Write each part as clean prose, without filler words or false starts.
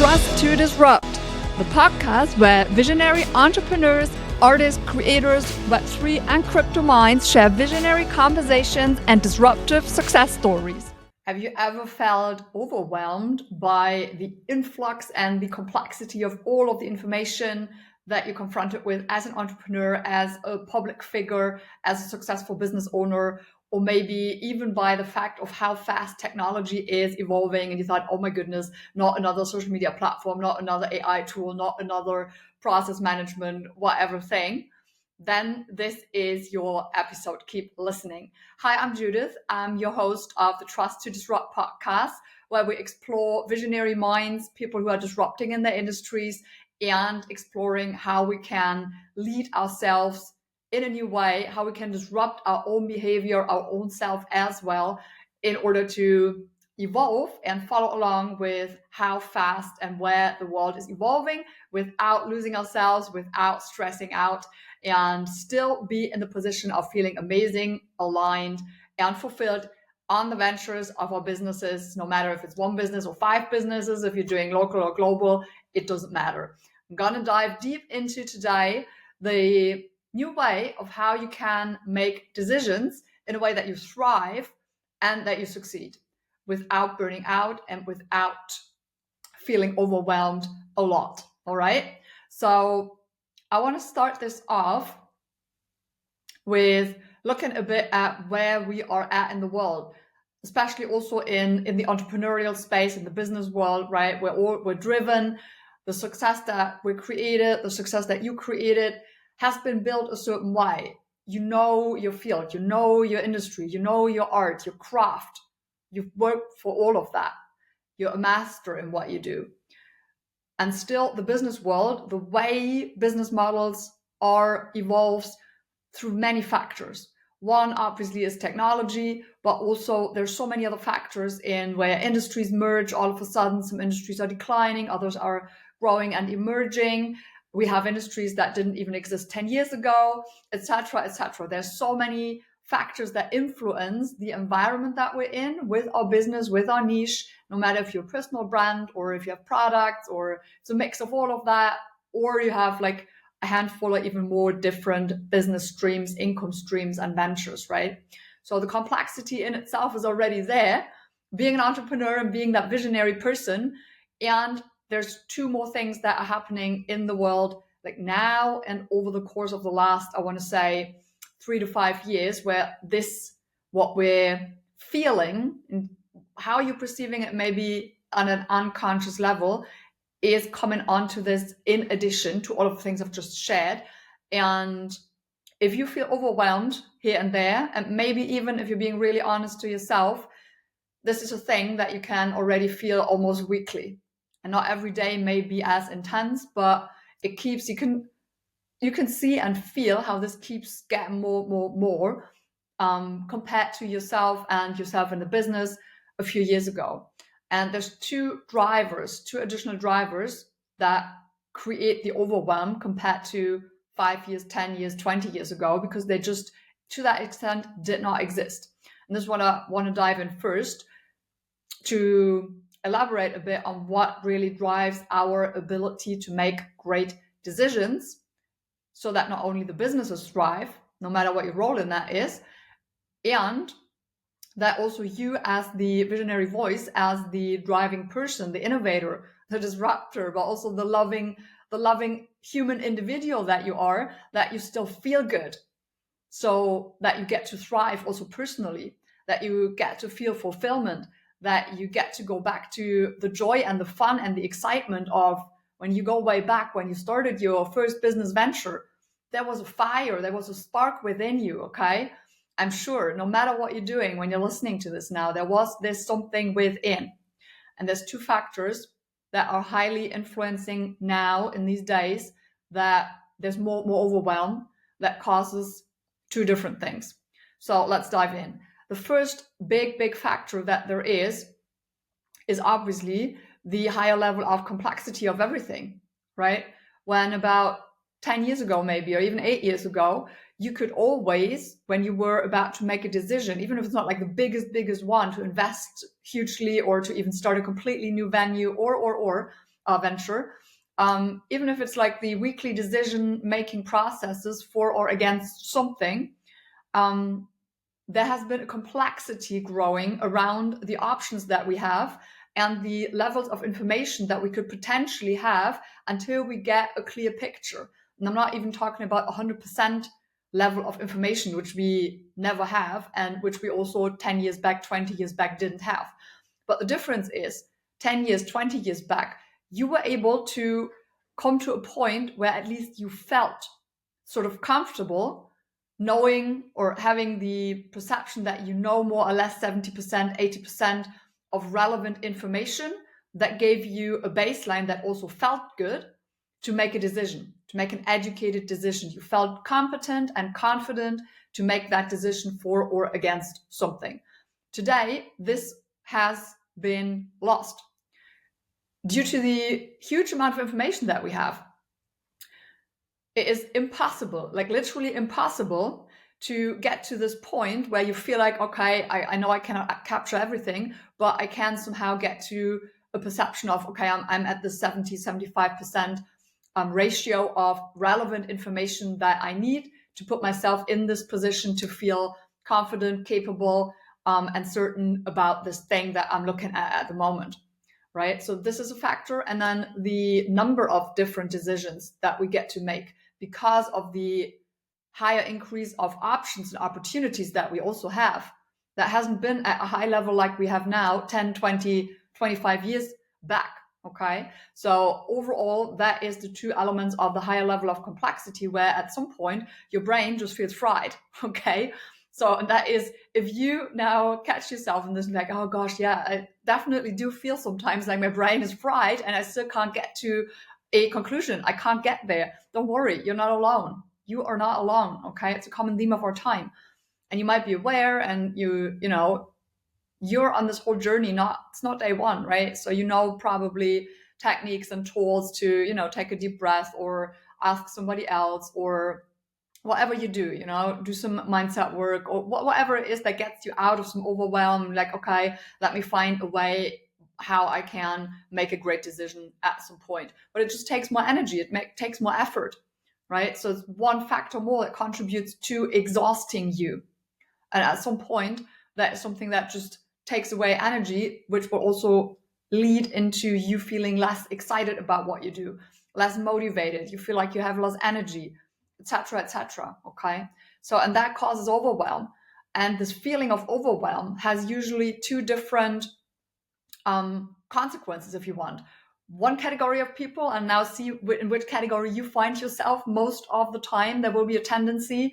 Trust to Disrupt, the podcast where visionary entrepreneurs, artists, creators, Web3 and crypto minds share visionary conversations and disruptive success stories. Have you ever felt overwhelmed by the influx and the complexity of all of the information that you're confronted with as an entrepreneur, as a public figure, as a successful business owner, or maybe even by the fact of how fast technology is evolving and you thought, oh my goodness, not another social media platform, not another AI tool, not another process management, whatever thing, then this is your episode. Keep listening. Hi, I'm Judith. I'm your host of the Trust to Disrupt podcast, where we explore visionary minds, people who are disrupting in their industries, and exploring how we can lead ourselves in a new way, how we can disrupt our own behavior, our own self as well, in order to evolve and follow along with how fast and where the world is evolving without losing ourselves, without stressing out, and still be in the position of feeling amazing, aligned, and fulfilled on the ventures of our businesses, no matter if it's one business or five businesses, if you're doing local or global, it doesn't matter. I'm gonna dive deep into today the new way of how you can make decisions in a way that you thrive and that you succeed without burning out and without feeling overwhelmed a lot. All right. So I want to start this off with looking a bit at where we are at in the world, especially also in the entrepreneurial space, in the business world, right? We're driven. The success that we created, the success that you created has been built a certain way. You know your field, you know your industry, you know your art, your craft. You've worked for all of that. You're a master in what you do. And still, the business world, the way business models are evolves through many factors. One obviously is technology, but also there's so many other factors in where industries merge. All of a sudden, some industries are declining, others are growing and emerging. We have industries that didn't even exist 10 years ago, etc., etc. There's so many factors that influence the environment that we're in with our business, with our niche, no matter if you're a personal brand or if you have products or it's a mix of all of that, or you have like a handful or even more different business streams, income streams, and ventures, right? So the complexity in itself is already there, being an entrepreneur and being that visionary person. And there's two more things that are happening in the world, like now and over the course of the last, I want to say, 3 to 5 years, where what we're feeling and how you're perceiving it, maybe on an unconscious level, is coming onto this in addition to all of the things I've just shared. And if you feel overwhelmed here and there, and maybe even if you're being really honest to yourself, this is a thing that you can already feel almost weekly. And not every day may be as intense, but it keeps, you can see and feel how this keeps getting more compared to yourself and yourself in the business a few years ago. And there's two additional drivers that create the overwhelm compared to 5 years, 10 years, 20 years ago, because they just, to that extent, did not exist. And this is what I want to dive in first, to elaborate a bit on what really drives our ability to make great decisions so that not only the businesses thrive, no matter what your role in that is, and that also you as the visionary voice, as the driving person, the innovator, the disruptor, but also the loving human individual that you are, that you still feel good, so that you get to thrive also personally, that you get to feel fulfillment, that you get to go back to the joy and the fun and the excitement of when you go way back, when you started your first business venture, there was a fire, there was a spark within you, okay? I'm sure no matter what you're doing when you're listening to this now, there's something within. And there's two factors that are highly influencing now in these days, that there's more overwhelm that causes two different things. So let's dive in. The first big factor that there is obviously the higher level of complexity of everything, right? When about 10 years ago, maybe, or even 8 years ago, you could always, when you were about to make a decision, even if it's not like the biggest one, to invest hugely or to even start a completely new venue or venture, even if it's like the weekly decision-making processes for or against something, there has been a complexity growing around the options that we have and the levels of information that we could potentially have until we get a clear picture. And I'm not even talking about 100% level of information, which we never have, and which we also 10 years back, 20 years back didn't have. But the difference is 10 years, 20 years back, you were able to come to a point where at least you felt sort of comfortable knowing or having the perception that you know more or less 70%, 80% of relevant information that gave you a baseline that also felt good to make a decision, to make an educated decision. You felt competent and confident to make that decision for or against something. Today, this has been lost due to the huge amount of information that we have. It is impossible, like literally impossible, to get to this point where you feel like, okay, I know I cannot capture everything, but I can somehow get to a perception of, okay, I'm at the 70-75% ratio of relevant information that I need to put myself in this position to feel confident, capable, and certain about this thing that I'm looking at the moment, right? So this is a factor. And then the number of different decisions that we get to make because of the higher increase of options and opportunities that we also have, that hasn't been at a high level like we have now 10, 20, 25 years back. Okay, so overall, that is the two elements of the higher level of complexity, where at some point your brain just feels fried. Okay, so and that is, if you now catch yourself in this, like, oh gosh, yeah, I definitely do feel sometimes like my brain is fried and I still can't get to a conclusion. I can't get there. Don't worry, you're not alone. You are not alone. Okay, it's a common theme of our time, and you might be aware, and you're on this whole journey. It's not day one, right? So probably techniques and tools to take a deep breath or ask somebody else, or whatever you do, do some mindset work or whatever it is that gets you out of some overwhelm. Like, okay, let me find a way how I can make a great decision at some point. But it just takes more energy. It takes more effort, right? So it's one factor more that contributes to exhausting you. And at some point, that is something that just takes away energy, which will also lead into you feeling less excited about what you do, less motivated. You feel like you have less energy, etc., etc. Okay, so and that causes overwhelm, and this feeling of overwhelm has usually two different consequences, if you want. One category of people, and now see in which category you find yourself most of the time. There will be a tendency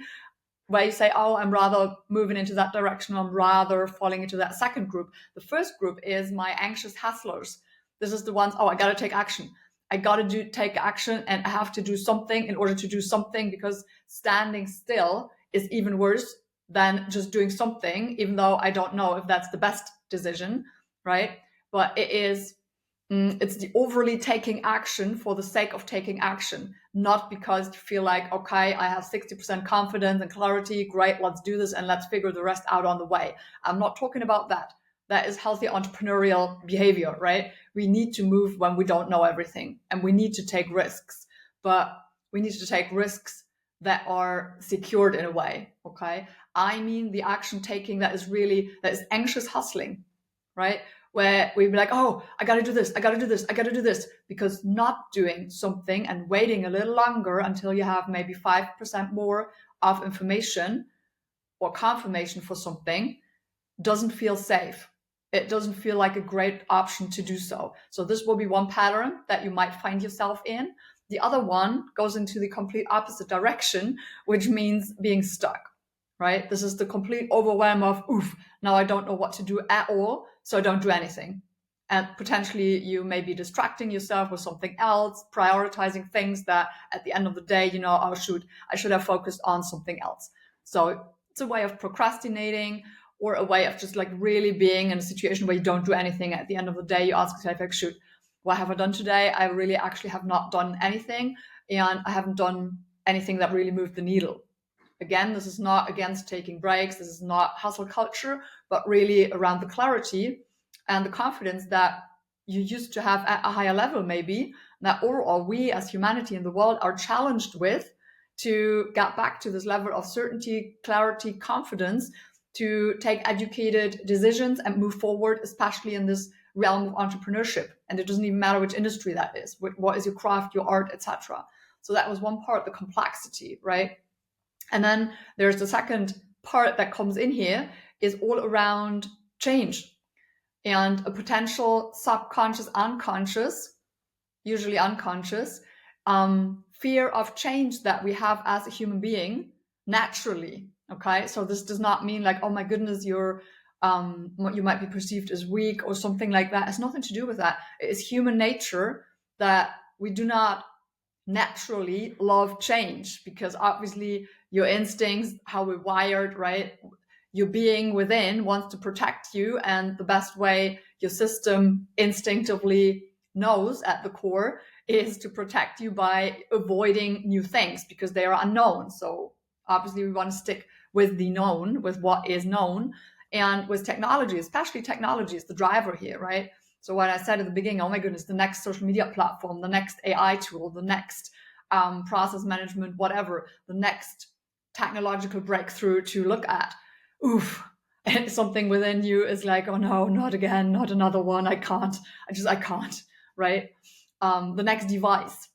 where you say, oh, I'm rather moving into that direction, I'm rather falling into that second group. The first group is my anxious hustlers. This is the ones, oh, I got to take action. I got to take action, and I have to do something in order to do something, because standing still is even worse than just doing something, even though I don't know if that's the best decision, right? But it's the overly taking action for the sake of taking action, not because you feel like, okay, I have 60% confidence and clarity, great, let's do this and let's figure the rest out on the way. I'm not talking about that. That is healthy entrepreneurial behavior, right? We need to move when we don't know everything, and we need to take risks, but we need to take risks that are secured in a way, okay? I mean the action taking that is anxious hustling, right? Where we'd be like, oh, I got to do this, I got to do this, I got to do this, because not doing something and waiting a little longer until you have maybe 5% more of information or confirmation for something doesn't feel safe. It doesn't feel like a great option to do so. So this will be one pattern that you might find yourself in. The other one goes into the complete opposite direction, which means being stuck, right? This is the complete overwhelm of, oof, now I don't know what to do at all, so I don't do anything. And potentially you may be distracting yourself with something else, prioritizing things that at the end of the day, I should have focused on something else. So it's a way of procrastinating, or a way of just like really being in a situation where you don't do anything. At the end of the day, you ask yourself, like, shoot, what have I done today? I really actually have not done anything, and I haven't done anything that really moved the needle. Again, this is not against taking breaks. This is not hustle culture, but really around the clarity and the confidence that you used to have at a higher level, maybe, that overall we as humanity in the world are challenged with to get back to this level of certainty, clarity, confidence, to take educated decisions and move forward, especially in this realm of entrepreneurship. And it doesn't even matter which industry that is, what is your craft, your art, etc. So that was one part, the complexity, right? And then there's the second part that comes in here, is all around change and a potential subconscious, unconscious, usually unconscious, fear of change that we have as a human being naturally. Okay, so this does not mean like, oh my goodness, you might be perceived as weak or something like that. It's nothing to do with that. It is human nature that we do not naturally love change, because obviously your instincts, how we're wired, right? Your being within wants to protect you, and the best way your system instinctively knows at the core is to protect you by avoiding new things because they are unknown. So obviously we want to stick with the known, with what is known. And with technology, especially technology is the driver here, right? So what I said at the beginning, oh my goodness, the next social media platform, the next AI tool, the next process management, whatever, the next technological breakthrough to look at. Oof. And something within you is like, oh no, not again, not another one. I can't, right? The next device.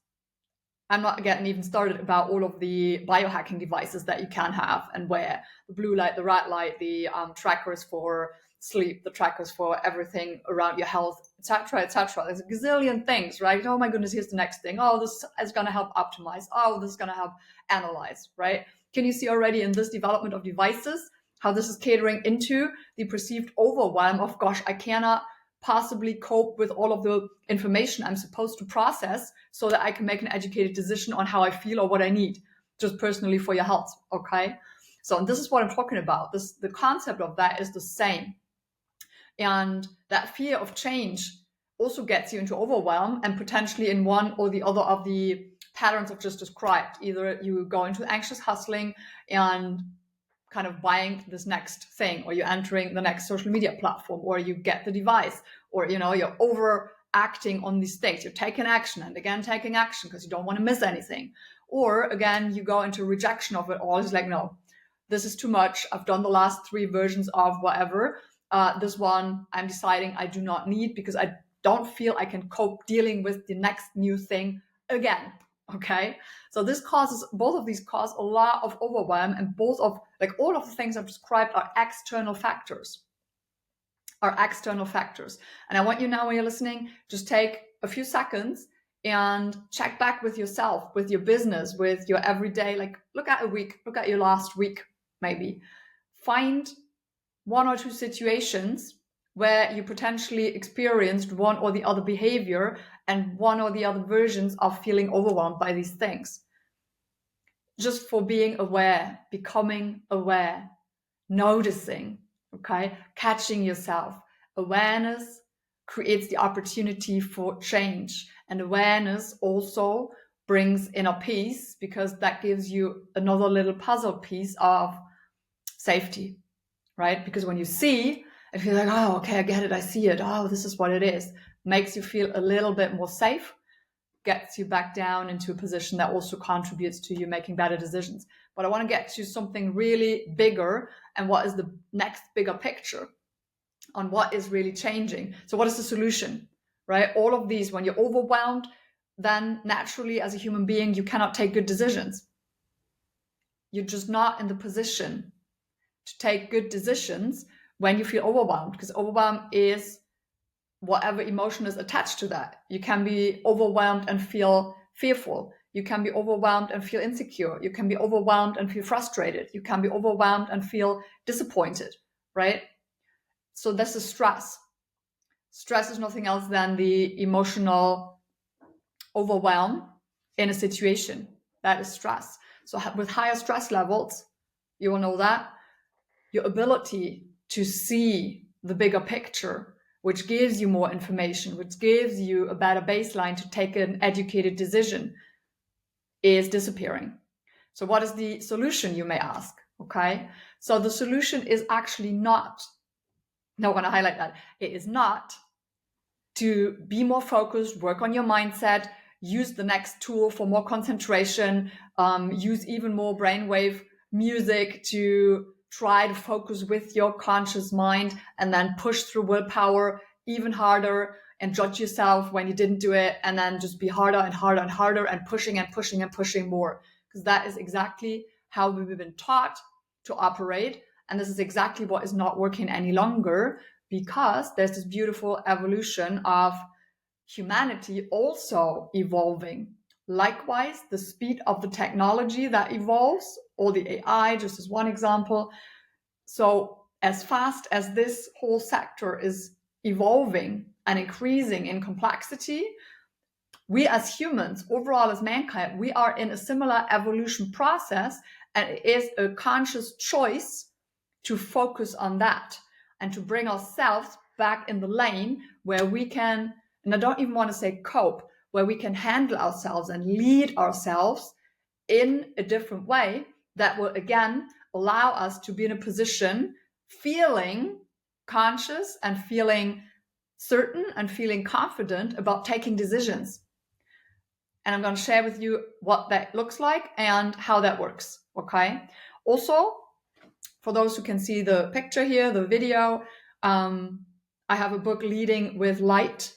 I'm not getting even started about all of the biohacking devices that you can have and wear. The blue light, the red light, the trackers for sleep, the trackers for everything around your health, etc., etc. There's a gazillion things, right? Oh my goodness, here's the next thing. Oh, this is going to help optimize. Oh, this is going to help analyze, right? Can you see already in this development of devices how this is catering into the perceived overwhelm of, gosh, I cannot possibly cope with all of the information I'm supposed to process so that I can make an educated decision on how I feel or what I need, just personally for your health, okay? So, and this is what I'm talking about. The concept of that is the same. And that fear of change also gets you into overwhelm and potentially in one or the other of the patterns I've just described. Either you go into anxious hustling and kind of buying this next thing, or you're entering the next social media platform, or you get the device, or you're overacting on these things. You're taking action and again taking action because you don't want to miss anything. Or again, you go into rejection of it all. It's like, no, this is too much. I've done the last 3 versions of whatever. This one I'm deciding I do not need because I don't feel I can cope dealing with the next new thing again. Okay, so both of these cause a lot of overwhelm, and both of all of the things I've described are external factors. And I want you now, when you're listening, just take a few seconds and check back with yourself, with your business, with your everyday, look at a week, look at your last week, maybe. Find 1 or 2 situations where you potentially experienced one or the other behavior and one or the other versions of feeling overwhelmed by these things. Just for being aware, becoming aware, noticing, okay, catching yourself. Awareness creates the opportunity for change, and awareness also brings inner peace, because that gives you another little puzzle piece of safety, right? Because when you see, it feels like, oh, okay, I get it, I see it. Oh, this is what it is. Makes you feel a little bit more safe, gets you back down into a position that also contributes to you making better decisions. But I want to get to something really bigger, and what is the next bigger picture on what is really changing. So what is the solution, right? All of these, when you're overwhelmed, then naturally as a human being, you cannot take good decisions. You're just not in the position to take good decisions when you feel overwhelmed, because overwhelm is whatever emotion is attached to that. You can be overwhelmed and feel fearful. You can be overwhelmed and feel insecure. You can be overwhelmed and feel frustrated. You can be overwhelmed and feel disappointed, right? So this is stress. Stress is nothing else than the emotional overwhelm in a situation. That is stress. So with higher stress levels, you will know that your ability to see the bigger picture, which gives you more information, which gives you a better baseline to take an educated decision, is disappearing. So what is the solution, you may ask? Okay, so the solution is actually not, I want to highlight that, it is not to be more focused, work on your mindset, use the next tool for more concentration, use even more brainwave music to try to focus with your conscious mind, and then push through willpower even harder and judge yourself when you didn't do it, and then just be harder and harder and harder and pushing and pushing and pushing more. Because that is exactly how we've been taught to operate. And this is exactly what is not working any longer, because there's this beautiful evolution of humanity also evolving. Likewise, the speed of the technology that evolves, or the AI, just as one example. So as fast as this whole sector is evolving and increasing in complexity, we as humans, overall as mankind, we are in a similar evolution process, and it is a conscious choice to focus on that and to bring ourselves back in the lane where we can, and I don't even want to say cope, where we can handle ourselves and lead ourselves in a different way that will again allow us to be in a position feeling conscious and feeling certain and feeling confident about taking decisions. And I'm going to share with you what that looks like and how that works. Okay. Also, for those who can see the picture here, the video, I have a book, Leading with Light,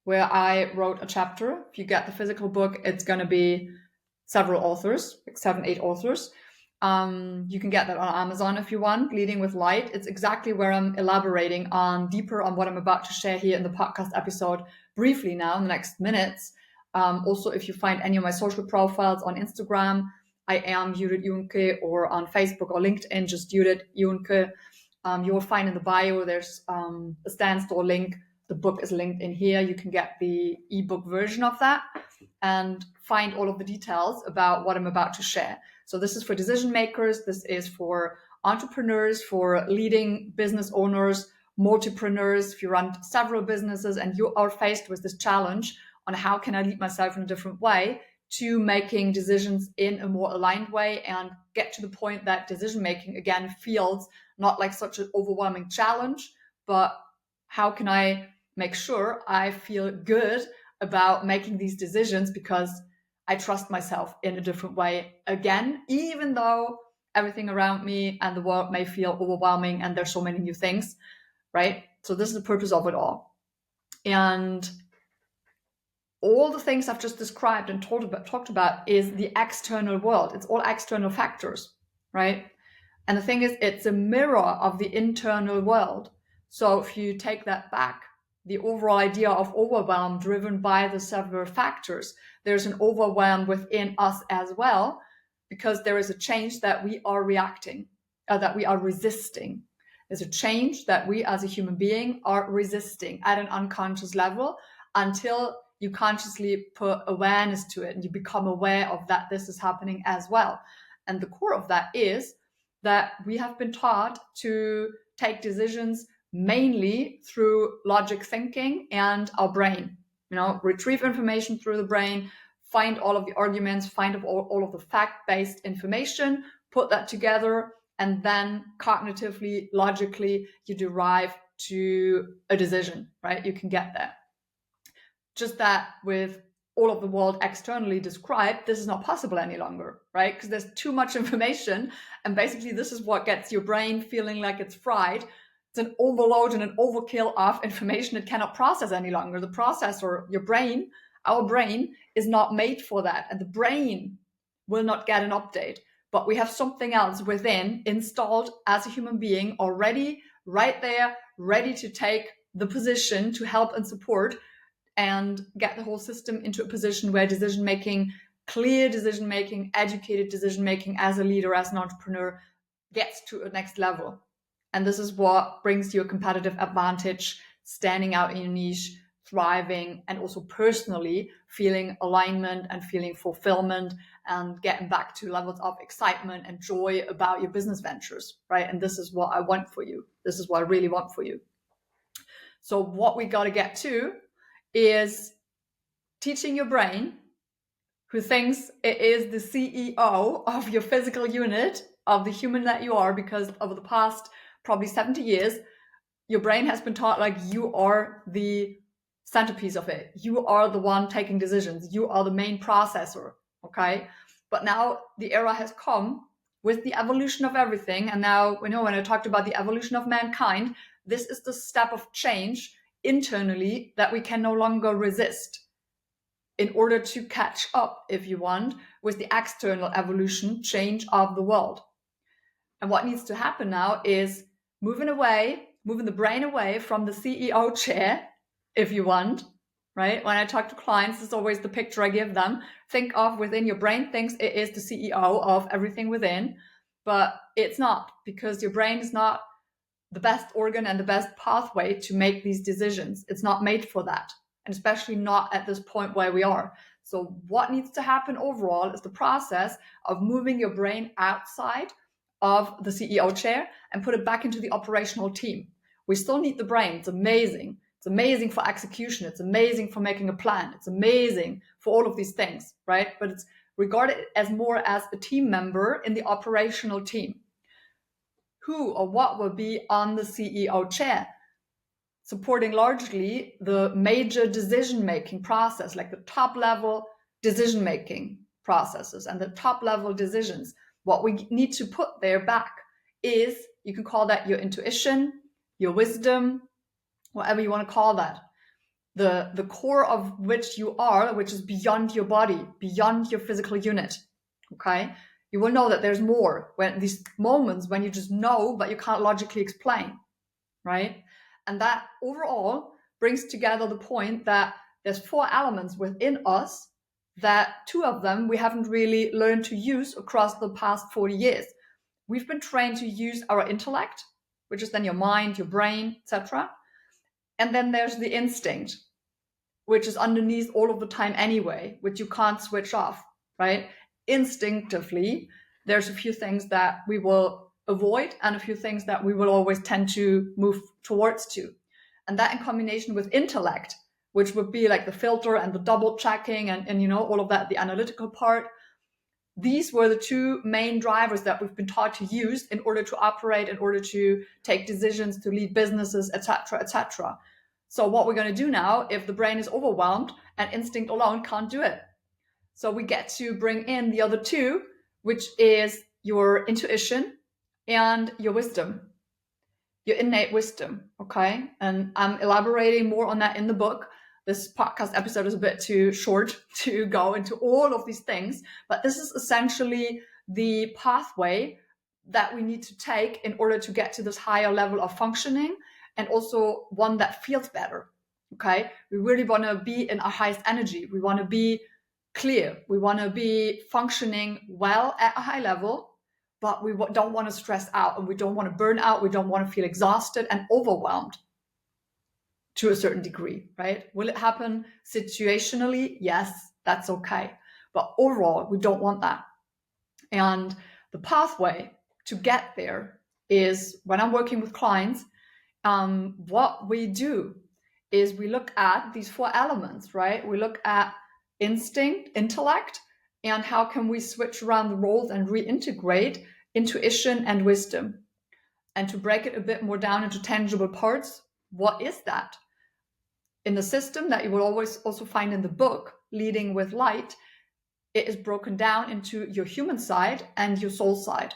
where I wrote a chapter. If you get the physical book, it's going to be several authors, like 7-8 authors. You can get that on Amazon if you want, Leading with Light. It's exactly where I'm elaborating on deeper on what I'm about to share here in the podcast episode briefly now in the next minutes. Also, if you find any of my social profiles on Instagram, I am Judith Juhnke, or on Facebook or LinkedIn, just Judith Juhnke. You will find in the bio, there's a Stan Store link. The book is linked in here. You can get the ebook version of that and find all of the details about what I'm about to share. So this is for decision makers. This is for entrepreneurs, for leading business owners, multipreneurs. If you run several businesses and you are faced with this challenge on how can I lead myself in a different way, to making decisions in a more aligned way and get to the point that decision making again feels not like such an overwhelming challenge, but how can I make sure I feel good about making these decisions because I trust myself in a different way again, even though everything around me and the world may feel overwhelming and there's so many new things, right? So this is the purpose of it all. And all the things I've just described and talked about is the external world. It's all external factors, right? And the thing is, it's a mirror of the internal world. So if you take that back, the overall idea of overwhelm driven by the several factors, there's an overwhelm within us as well, because there is a change that we are reacting, that we are resisting. There's a change that we as a human being are resisting at an unconscious level until you consciously put awareness to it and you become aware of that this is happening as well. And the core of that is that we have been taught to take decisions mainly through logic thinking and our brain. Retrieve information through the brain, find all of the arguments, find all of the fact-based information, put that together, and then cognitively, logically, you derive to a decision, right? You can get there. Just that with all of the world externally described, this is not possible any longer, right? Because there's too much information. And basically, this is what gets your brain feeling like it's fried. It's an overload and an overkill of information it cannot process any longer. The processor, your brain, our brain, is not made for that. And the brain will not get an update. But we have something else within installed as a human being already right there, ready to take the position to help and support and get the whole system into a position where decision-making, clear decision-making, educated decision-making as a leader, as an entrepreneur, gets to a next level. And this is what brings you a competitive advantage, standing out in your niche, thriving, and also personally feeling alignment and feeling fulfillment and getting back to levels of excitement and joy about your business ventures, right? And this is what I want for you. This is what I really want for you. So what we got to get to is teaching your brain, who thinks it is the CEO of your physical unit, of the human that you are, because over the past probably 70 years, your brain has been taught like you are the centerpiece of it. You are the one taking decisions. You are the main processor, okay? But now the era has come with the evolution of everything. And now, when I talked about the evolution of mankind, this is the step of change internally that we can no longer resist in order to catch up, if you want, with the external evolution change of the world. And what needs to happen now is moving the brain away from the CEO chair, if you want, right? When I talk to clients, it's always the picture I give them. Think of within your brain thinks it is the CEO of everything within, but it's not, because your brain is not the best organ and the best pathway to make these decisions. It's not made for that, and especially not at this point where we are. So what needs to happen overall is the process of moving your brain outside of the CEO chair and put it back into the operational team. We still need the brain. It's amazing. It's amazing for execution. It's amazing for making a plan. It's amazing for all of these things, right? But it's regarded as more as a team member in the operational team. Who or what will be on the CEO chair, supporting largely the major decision-making process, like the top-level decision-making processes and the top-level decisions. What we need to put there back is, you can call that your intuition, your wisdom, whatever you want to call that. The core of which you are, which is beyond your body, beyond your physical unit, okay? You will know that there's more when these moments when you just know, but you can't logically explain, right? And that overall brings together the point that there's 4 elements within us that 2 of them we haven't really learned to use across the past 40 years. We've been trained to use our intellect, which is then your mind, your brain, etc. And then there's the instinct, which is underneath all of the time anyway, which you can't switch off, right? Instinctively, there's a few things that we will avoid and a few things that we will always tend to move towards to. And that in combination with intellect, which would be like the filter and the double checking and all of that, the analytical part. These were the 2 main drivers that we've been taught to use in order to operate, in order to take decisions, to lead businesses, etc., etc. So what we're going to do now, if the brain is overwhelmed and instinct alone can't do it, so we get to bring in the other 2, which is your intuition and your wisdom, your innate wisdom, okay? And I'm elaborating more on that in the book. This podcast episode is a bit too short to go into all of these things, but this is essentially the pathway that we need to take in order to get to this higher level of functioning, and also one that feels better, okay? We really want to be in our highest energy. We want to be clear. We want to be functioning well at a high level, but we don't want to stress out, and we don't want to burn out. We don't want to feel exhausted and overwhelmed to a certain degree, right? Will it happen situationally? Yes, that's okay. But overall, we don't want that. And the pathway to get there is, when I'm working with clients, what we do is we look at these 4 elements, right? We look at instinct, intellect, and how can we switch around the roles and reintegrate intuition and wisdom. And to break it a bit more down into tangible parts, what is that? In the system that you will always also find in the book, Leading with Light, it is broken down into your human side and your soul side.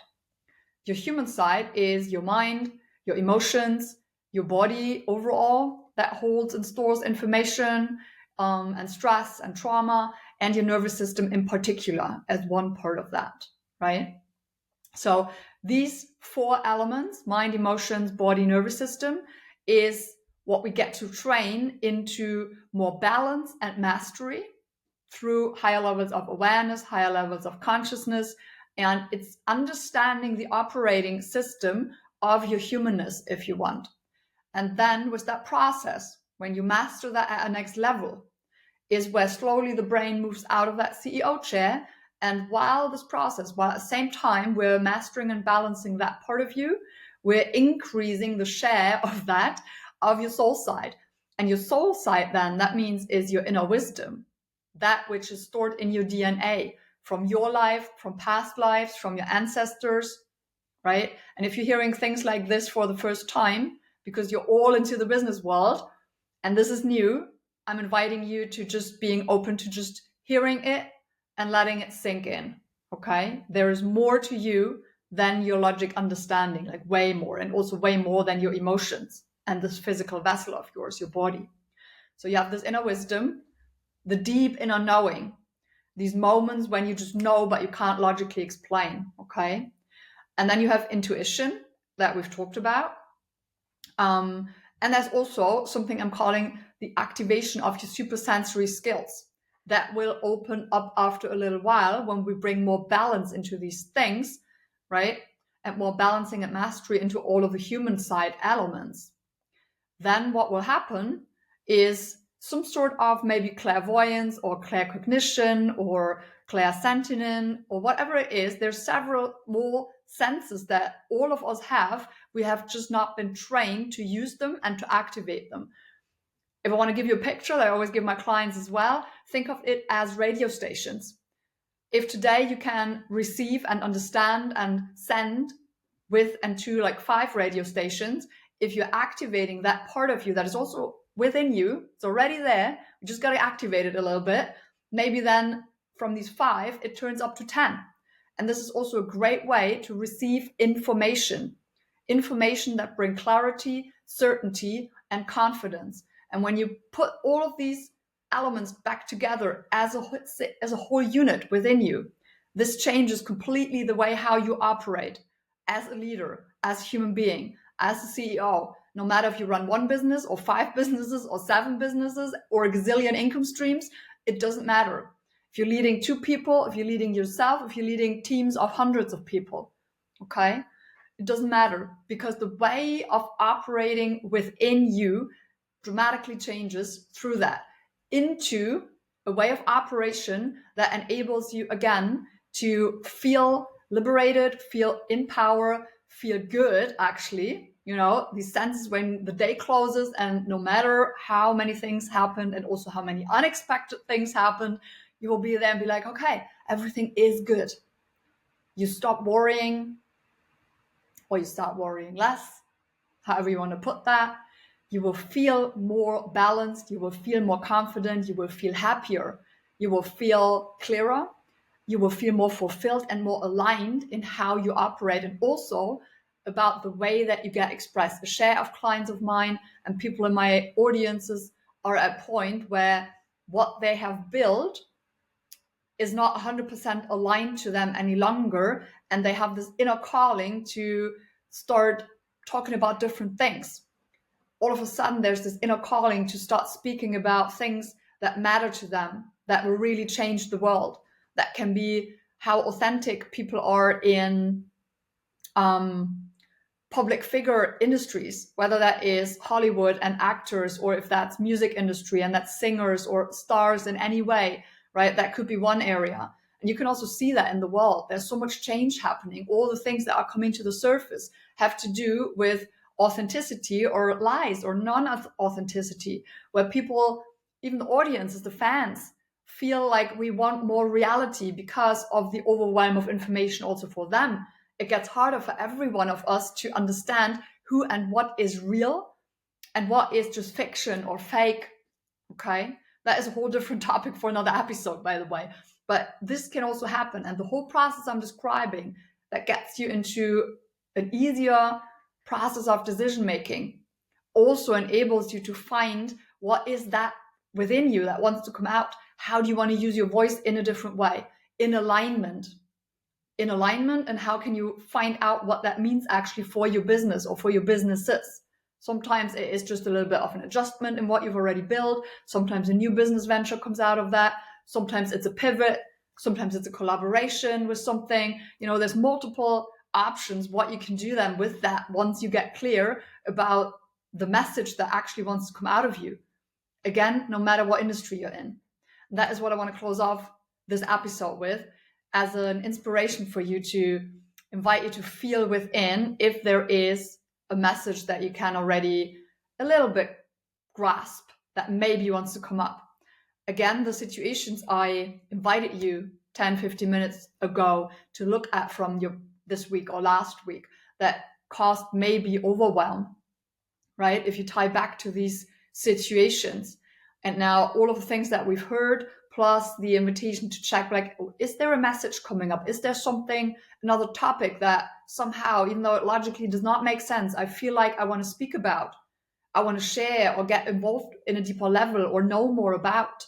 Your human side is your mind, your emotions, your body overall that holds and stores information, and stress and trauma, and your nervous system in particular as one part of that, right? So these 4 elements, mind, emotions, body, nervous system, is what we get to train into more balance and mastery through higher levels of awareness, higher levels of consciousness, and it's understanding the operating system of your humanness, if you want. And then with that process, when you master that at a next level, is where slowly the brain moves out of that CEO chair. And while at the same time we're mastering and balancing that part of you, we're increasing the share of that of your soul side. And your soul side then, that means is your inner wisdom, that which is stored in your DNA from your life, from past lives, from your ancestors, right? And if you're hearing things like this for the first time, because you're all into the business world and this is new, I'm inviting you to just being open to just hearing it and letting it sink in. Okay? There is more to you than your logic understanding, like way more, and also way more than your emotions and this physical vessel of yours, your body. So you have this inner wisdom, the deep inner knowing, these moments when you just know but you can't logically explain. Okay? And then you have intuition that we've talked about. And there's also something I'm calling the activation of your supersensory skills that will open up after a little while when we bring more balance into these things, right? And more balancing and mastery into all of the human side elements. Then what will happen is some sort of maybe clairvoyance or claircognition or clairsentient or whatever it is. There's several more senses that all of us have. We have just not been trained to use them and to activate them. If I want to give you a picture that I always give my clients as well, think of it as radio stations. If today you can receive and understand and send with and to like 5 radio stations, if you're activating that part of you that is also within you, it's already there, you just got to activate it a little bit. Maybe then from these 5, it turns up to 10. And this is also a great way to receive information that bring clarity, certainty, and confidence. And when you put all of these elements back together as a whole unit within you, this changes completely the way how you operate as a leader, as a human being, as a CEO. No matter if you run 1 business or 5 businesses or 7 businesses or a gazillion income streams, it doesn't matter. If you're leading 2 people, if you're leading yourself, if you're leading teams of hundreds of people, okay? It doesn't matter, because the way of operating within you dramatically changes through that into a way of operation that enables you again to feel liberated, feel in power, feel good, actually. You know, these senses when the day closes and no matter how many things happened and also how many unexpected things happened, you will be there and be like, okay, everything is good. You stop worrying, or you start worrying less, however you want to put that. You will feel more balanced, you will feel more confident, you will feel happier, you will feel clearer, you will feel more fulfilled and more aligned in how you operate, and also about the way that you get expressed. A share of clients of mine and people in my audiences are at a point where what they have built is not 100% aligned to them any longer, and they have this inner calling to start talking about different things. All of a sudden, there's this inner calling to start speaking about things that matter to them, that will really change the world. That can be how authentic people are in public figure industries, whether that is Hollywood and actors, or if that's music industry and that's singers or stars in any way, right? That could be one area. And you can also see that in the world. There's so much change happening. All the things that are coming to the surface have to do with authenticity or lies or non-authenticity, where people, even the audiences, the fans, feel like we want more reality because of the overwhelm of information also for them. It gets harder for every one of us to understand who and what is real and what is just fiction or fake, okay? That is a whole different topic for another episode, by the way. But this can also happen. And the whole process I'm describing that gets you into an easier process of decision making also enables you to find what is that within you that wants to come out. How do you want to use your voice in a different way, in alignment, and how can you find out what that means actually for your business or for your businesses. Sometimes it is just a little bit of an adjustment in what you've already built. Sometimes a new business venture comes out of that. Sometimes it's a pivot. Sometimes it's a collaboration with something. You know, there's multiple options what you can do then with that once you get clear about the message that actually wants to come out of you. Again, no matter what industry you're in. And that is what I want to close off this episode with, as an inspiration for you, to invite you to feel within if there is a message that you can already a little bit grasp that maybe wants to come up. Again, the situations I invited you 10-15 minutes ago to look at from this week or last week that caused maybe overwhelm, right? If you tie back to these situations, And now all of the things that we've heard, plus the invitation to check, like, is there a message coming up? Is there something, another topic that somehow, even though it logically does not make sense, I feel like I want to speak about, I want to share or get involved in a deeper level or know more about?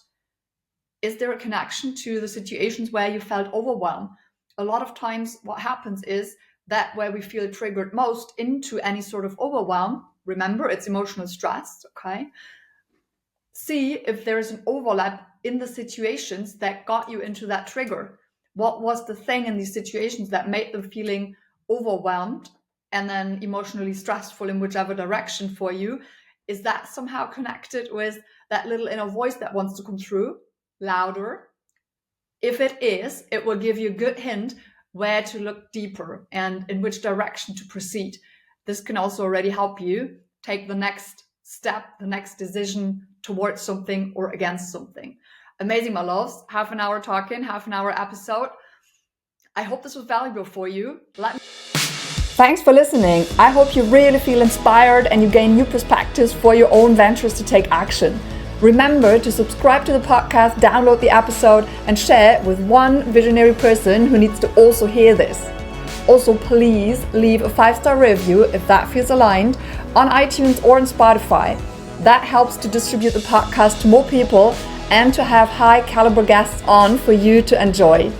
Is there a connection to the situations where you felt overwhelmed? A lot of times what happens is that where we feel triggered most into any sort of overwhelm, remember, it's emotional stress, okay? See if there is an overlap in the situations that got you into that trigger. What was the thing in these situations that made them feeling overwhelmed and then emotionally stressful in whichever direction for you? Is that somehow connected with that little inner voice that wants to come through louder? If it is, it will give you a good hint where to look deeper and in which direction to proceed. This can also already help you take the next step, the next decision towards something or against something. Amazing, my loves. Half an hour talking, half an hour episode. I hope this was valuable for you. Thanks for listening. I hope you really feel inspired and you gain new perspectives for your own ventures to take action. Remember to subscribe to the podcast, download the episode, and share it with one visionary person who needs to also hear this. Also, please leave a 5-star review if that feels aligned on iTunes or on Spotify. That helps to distribute the podcast to more people and to have high caliber guests on for you to enjoy.